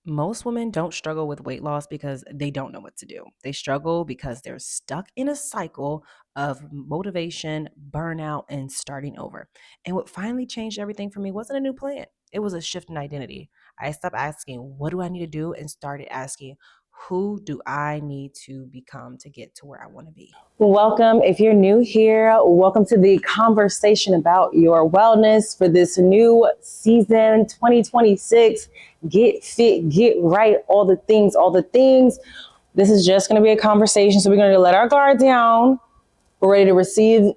Most women don't struggle with weight loss because they don't know what to do. They struggle because they're stuck in a cycle of motivation, burnout, and starting over. And what finally changed everything for me wasn't a new plan, it was a shift in identity. I stopped asking, what do I need to do? And started asking, who do I need to become to get to where I want to be? Welcome. If you're new here, welcome to the conversation about your wellness for this new season 2026. Get fit, get right, all the things, all the things. This is just going to be a conversation. So we're going to let our guard down. We're ready to receive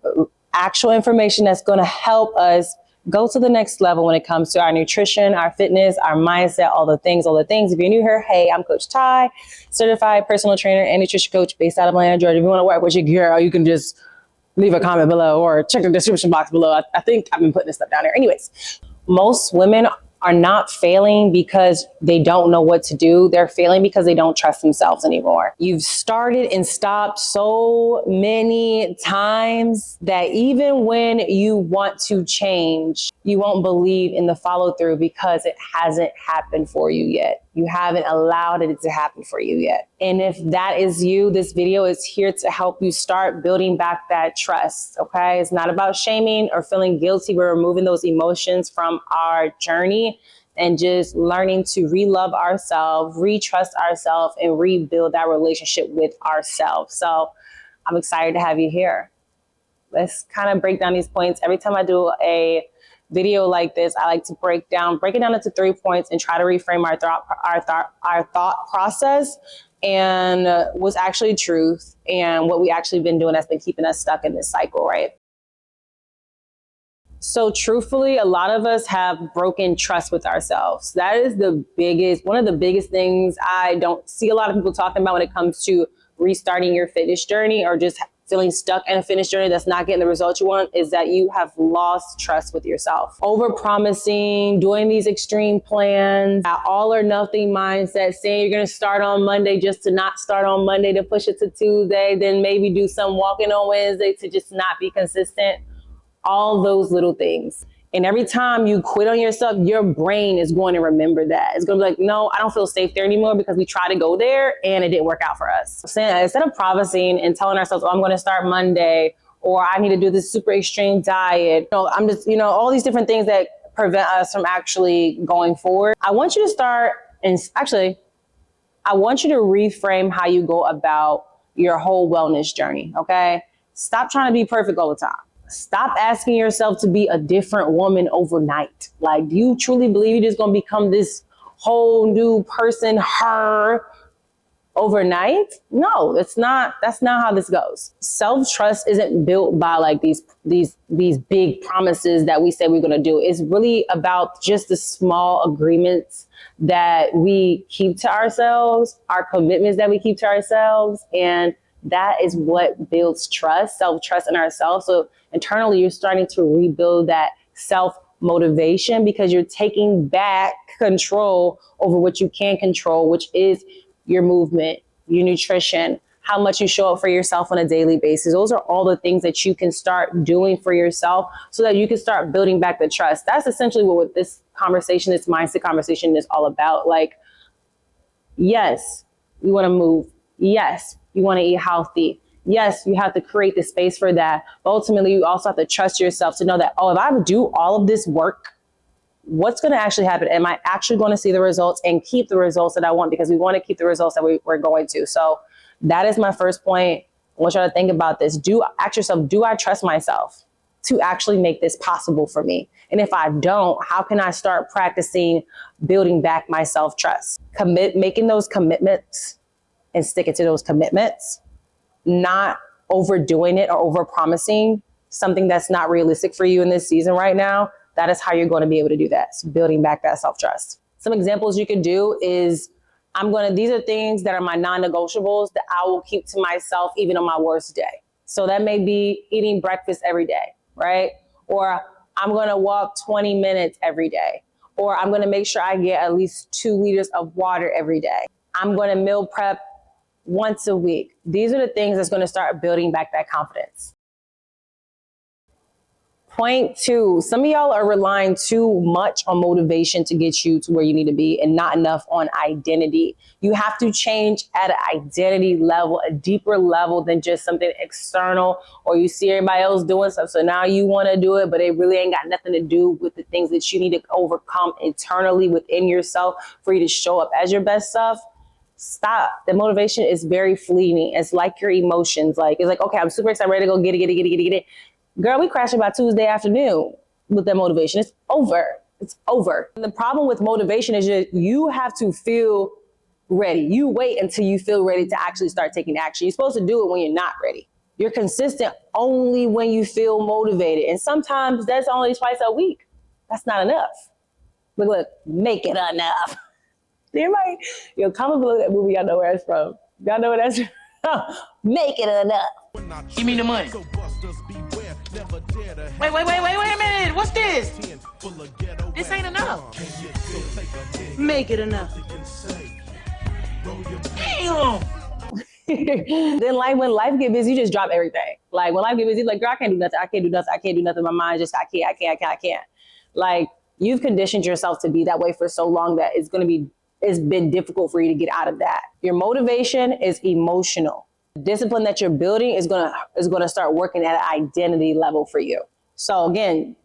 actual information that's going to help us go to the next level when it comes to our nutrition, our fitness, our mindset, all the things, all the things. If you're new here, hey, I'm Coach Ty, certified personal trainer and nutrition coach based out of Atlanta, Georgia. If you want to work with your girl, you can just leave a comment below or check the description box below. I think I've been putting this stuff down there. Anyways, most women are not failing because they don't know what to do. They're failing because they don't trust themselves anymore. You've started and stopped so many times that even when you want to change, you won't believe in the follow through because it hasn't happened for you yet. You haven't allowed it to happen for you yet. And if that is you, this video is here to help you start building back that trust, okay? It's not about shaming or feeling guilty. We're removing those emotions from our journey and just learning to re-love ourselves, re-trust ourselves, and rebuild that relationship with ourselves. So I'm excited to have you here. Let's kind of break down these points. Every time I do a video like this, I like to break it down into 3 points and try to reframe our thought process and what's actually truth and what we actually been doing that's been keeping us stuck in this cycle, right? So truthfully, a lot of us have broken trust with ourselves. That is one of the biggest things I don't see a lot of people talking about when it comes to restarting your fitness journey or just feeling stuck in a fitness journey that's not getting the results you want, is that you have lost trust with yourself. Over promising, doing these extreme plans, that all or nothing mindset, saying you're going to start on Monday just to not start on Monday, to push it to Tuesday, then maybe do some walking on Wednesday to just not be consistent. All those little things. And every time you quit on yourself, your brain is going to remember that. It's going to be like, no, I don't feel safe there anymore because we tried to go there and it didn't work out for us. So instead of promising and telling ourselves, oh, I'm going to start Monday, or I need to do this super extreme diet, I'm just, all these different things that prevent us from actually going forward. I want you to start, and actually, I want you to reframe how you go about your whole wellness journey, okay? Stop trying to be perfect all the time. Stop asking yourself to be a different woman overnight. Like, do you truly believe you're just going to become this whole new person, her, overnight? No, that's not how this goes. Self-trust isn't built by like these big promises that we say we're going to do. It's really about just the small agreements that we keep to ourselves, our commitments that we keep to ourselves, and that is what builds trust, self-trust in ourselves. So internally, you're starting to rebuild that self-motivation because you're taking back control over what you can control, which is your movement, your nutrition, how much you show up for yourself on a daily basis. Those are all the things that you can start doing for yourself so that you can start building back the trust. That's essentially what this conversation, this mindset conversation is all about. Like, yes, you want to move. Yes, you want to eat healthy. Yes, you have to create the space for that. But ultimately, you also have to trust yourself to know that, oh, if I do all of this work, what's going to actually happen? Am I actually going to see the results and keep the results that I want? Because we want to keep the results that we're going to. So that is my first point. I want you to think about this. Ask yourself, do I trust myself to actually make this possible for me? And if I don't, how can I start practicing building back my self-trust? Making those commitments and sticking to those commitments, not overdoing it or over promising something that's not realistic for you in this season right now. That is how you're going to be able to do that. So building back that self-trust. Some examples you can do is, these are things that are my non-negotiables that I will keep to myself even on my worst day. So that may be eating breakfast every day, right? Or I'm going to walk 20 minutes every day. Or I'm going to make sure I get at least 2 liters of water every day. I'm going to meal prep once a week. These are the things that's going to start building back that confidence. Point two, some of y'all are relying too much on motivation to get you to where you need to be and not enough on identity. You have to change at an identity level, a deeper level than just something external, or you see everybody else doing stuff, so now you want to do it, but it really ain't got nothing to do with the things that you need to overcome internally within yourself for you to show up as your best self. Stop. The motivation is very fleeting. It's like your emotions. Like, it's like, okay, I'm super excited, ready to go get it. Girl, we crashing by Tuesday afternoon with that motivation. It's over. It's over. And the problem with motivation is that you have to feel ready. You wait until you feel ready to actually start taking action. You're supposed to do it when you're not ready. You're consistent only when you feel motivated. And sometimes that's only twice a week. That's not enough. But look, make it enough. Everybody, comment below that movie. Y'all know where it's from. Y'all know where that's from. Make it enough. Give me the money. Wait a minute. What's this? This ain't enough. Make it enough. Damn. Then like when life get busy, you just drop everything. Like when life get busy, like, girl, I can't do nothing. My mind just, I can't. Like, you've conditioned yourself to be that way for so long that it's been difficult for you to get out of that. Your motivation is emotional. The discipline that you're building is gonna start working at an identity level for you. So again,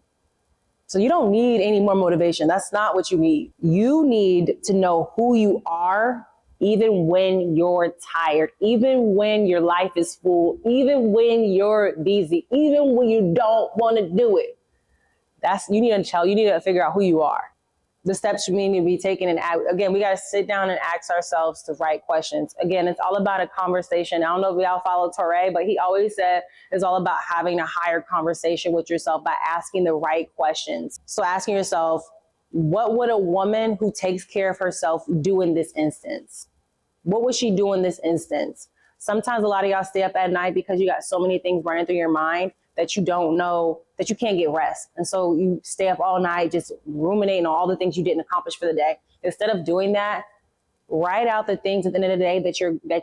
you don't need any more motivation. That's not what you need. You need to know who you are, even when you're tired, even when your life is full, even when you're busy, even when you don't want to do it. You need to figure out who you are. The steps you need to be taken. And again, we got to sit down and ask ourselves the right questions. Again, it's all about a conversation. I don't know if y'all follow Torre, but he always said it's all about having a higher conversation with yourself by asking the right questions. So asking yourself, what would a woman who takes care of herself do in this instance? What would she do in this instance? Sometimes a lot of y'all stay up at night because you got so many things running through your mind that you don't know, that you can't get rest. And so you stay up all night just ruminating on all the things you didn't accomplish for the day. Instead of doing that, write out the things at the end of the day that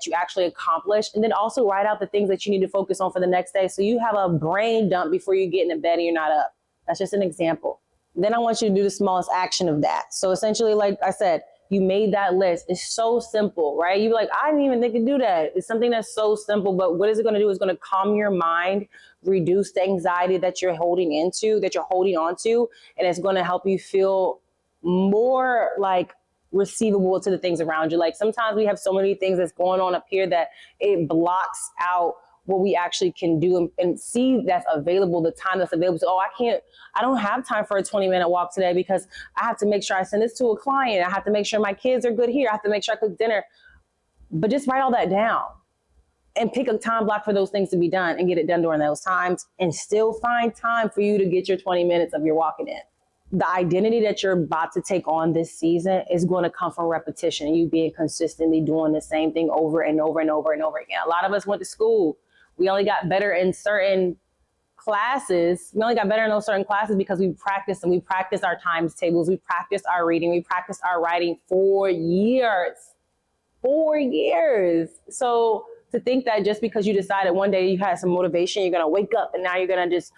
you actually accomplished, and then also write out the things that you need to focus on for the next day, so you have a brain dump before you get into bed and you're not up. That's just an example. Then I want you to do the smallest action of that. So essentially, like I said, you made that list. It's so simple, right? You're like, I didn't even think to do that. It's something that's so simple, but what is it going to do? It's going to calm your mind, reduce the anxiety that you're holding on to, and it's going to help you feel more like receivable to the things around you. Like sometimes we have so many things that's going on up here that it blocks out what we actually can do and see that's available, the time that's available. So, I don't have time for a 20-minute walk today because I have to make sure I send this to a client. I have to make sure my kids are good here. I have to make sure I cook dinner. But just write all that down and pick a time block for those things to be done and get it done during those times, and still find time for you to get your 20 minutes of your walking in. The identity that you're about to take on this season is going to come from repetition and you being consistently doing the same thing over and over and over and over again. A lot of us went to school. We only got better in certain classes. We only got better in those certain classes because we practiced our times tables. We practiced our reading. We practiced our writing for years. 4 years. So to think that just because you decided one day you had some motivation, you're going to wake up and now you're going to just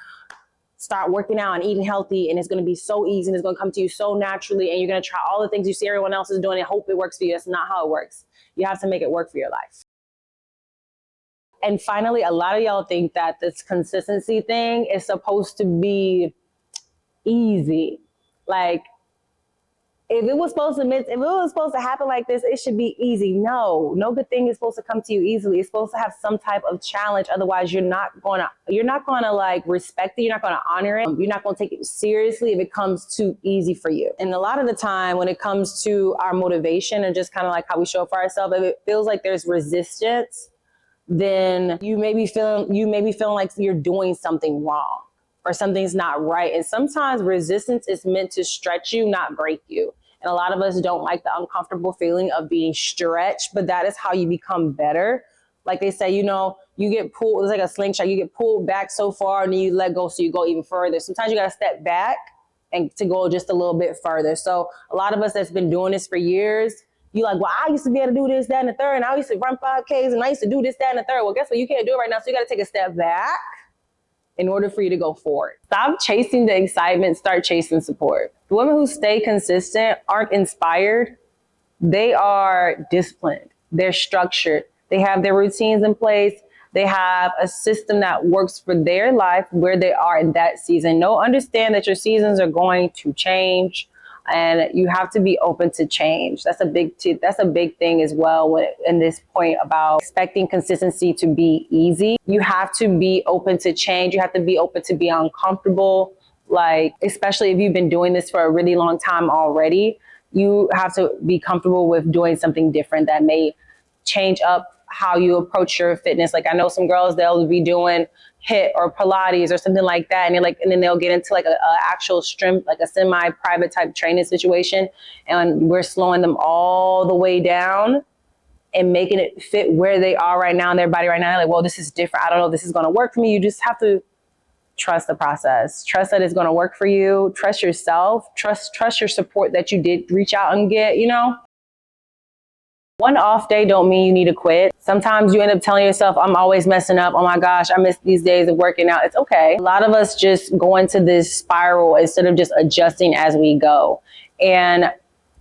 start working out and eating healthy, and it's going to be so easy and it's going to come to you so naturally, and you're going to try all the things you see everyone else is doing and hope it works for you. That's not how it works. You have to make it work for your life. And finally, a lot of y'all think that this consistency thing is supposed to be easy. Like, if it was supposed to happen like this, it should be easy. No good thing is supposed to come to you easily. It's supposed to have some type of challenge. Otherwise, you're not gonna like respect it. You're not gonna honor it. You're not gonna take it seriously if it comes too easy for you. And a lot of the time, when it comes to our motivation and just kind of like how we show up for ourselves, if it feels like there's resistance, then you may be feeling like you're doing something wrong or something's not right. And sometimes resistance is meant to stretch you, not break you. And a lot of us don't like the uncomfortable feeling of being stretched, but that is how you become better. Like they say, you get pulled, it's like a slingshot. You get pulled back so far and then you let go, so you go even further. Sometimes you got to step back and to go just a little bit further. So a lot of us that's been doing this for years, you like, well, I used to be able to do this, that, and the third, and I used to run 5Ks, and I used to do this, that, and the third. Well, guess what? You can't do it right now, so you got to take a step back in order for you to go forward. Stop chasing the excitement, start chasing support. The women who stay consistent aren't inspired. They are disciplined. They're structured. They have their routines in place. They have a system that works for their life where they are in that season. No, understand that your seasons are going to change, and you have to be open to change. That's a big thing as well in this point about expecting consistency to be easy. You have to be open to change. You have to be open to be uncomfortable. Like, especially if you've been doing this for a really long time already, you have to be comfortable with doing something different that may change up how you approach your fitness. Like, I know some girls, they'll be doing HIIT or Pilates or something like that, and then they'll get into like a actual strength, like a semi-private type training situation, and we're slowing them all the way down and making it fit where they are right now in their body right now. Like, well, this is different. I don't know if this is going to work for me. You just have to trust the process. Trust that it's going to work for you. Trust yourself. Trust your support that you did reach out and get, you know. One off day don't mean you need to quit. Sometimes you end up telling yourself, I'm always messing up. Oh my gosh, I miss these days of working out. It's okay. A lot of us just go into this spiral instead of just adjusting as we go. And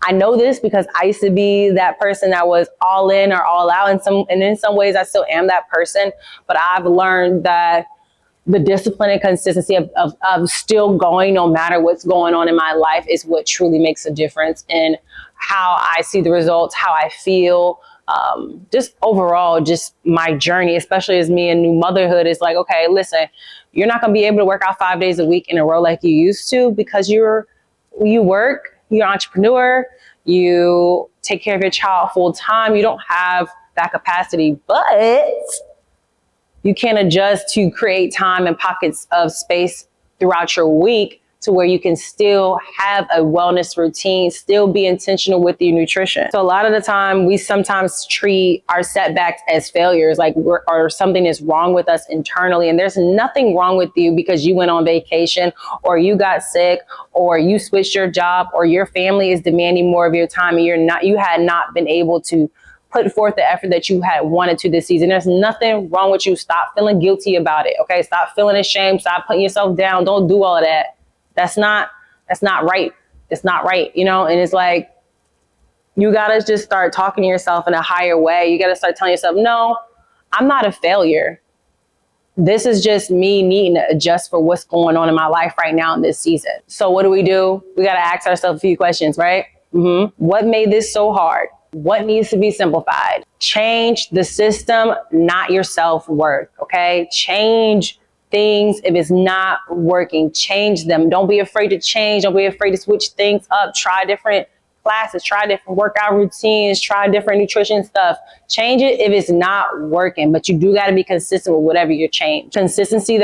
I know this because I used to be that person that was all in or all out. And in some ways I still am that person, but I've learned that the discipline and consistency of still going no matter what's going on in my life is what truly makes a difference in how I see the results, how I feel, just overall, just my journey, especially as me in new motherhood, is like, okay, listen, you're not going to be able to work out 5 days a week in a row like you used to because you work, you're an entrepreneur, you take care of your child full time. You don't have that capacity, but you can adjust to create time and pockets of space throughout your week to where you can still have a wellness routine, still be intentional with your nutrition. So a lot of the time, we sometimes treat our setbacks as failures, like or something is wrong with us internally. And there's nothing wrong with you because you went on vacation or you got sick or you switched your job or your family is demanding more of your time and you had not been able to put forth the effort that you had wanted to this season. There's nothing wrong with you. Stop feeling guilty about it. Okay. Stop feeling ashamed. Stop putting yourself down. Don't do all of that. That's not right. It's not right. You know? And it's like, you got to just start talking to yourself in a higher way. You got to start telling yourself, no, I'm not a failure. This is just me needing to adjust for what's going on in my life right now in this season. So what do? We got to ask ourselves a few questions, right? What made this so hard? What needs to be simplified? Change the system, not your self-worth, okay? Change things if it's not working. Change them. Don't be afraid to change. Don't be afraid to switch things up. Try different classes. Try different workout routines. Try different nutrition stuff. Change it if it's not working, but you do got to be consistent with whatever you change. The consistency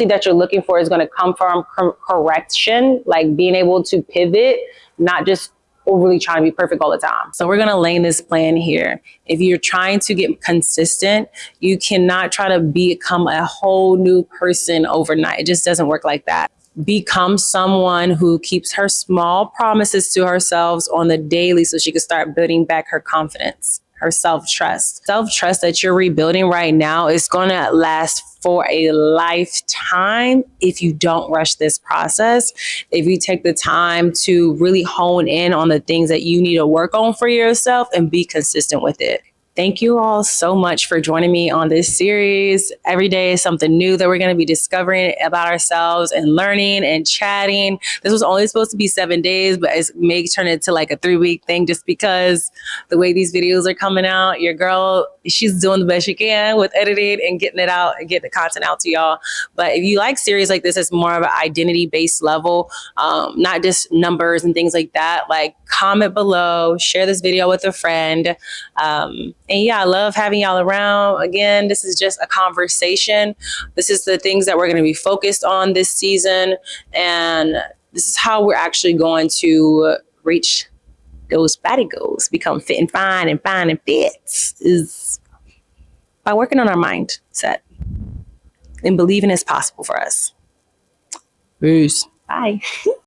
that you're looking for is going to come from correction, like being able to pivot, not just overly trying to be perfect all the time. So we're going to lay this plan here. If you're trying to get consistent, you cannot try to become a whole new person overnight. It just doesn't work like that. Become someone who keeps her small promises to herself on the daily so she can start building back her confidence, her self-trust. Self-trust that you're rebuilding right now is going to last for a lifetime if you don't rush this process. If you take the time to really hone in on the things that you need to work on for yourself and be consistent with it. Thank you all so much for joining me on this series. Every day is something new that we're going to be discovering about ourselves and learning and chatting. This was only supposed to be 7 days, but it may turn into like a 3-week thing just because the way these videos are coming out. Your girl, she's doing the best she can with editing and getting it out and getting the content out to y'all. But if you like series like this, it's more of an identity-based level, not just numbers and things like that. Like, comment below, share this video with a friend. And yeah, I love having y'all around. Again, this is just a conversation. This is the things that we're going to be focused on this season. And this is how we're actually going to reach those body goals, become fit and fine and fit, is by working on our mindset and believing it's possible for us. Peace. Bye.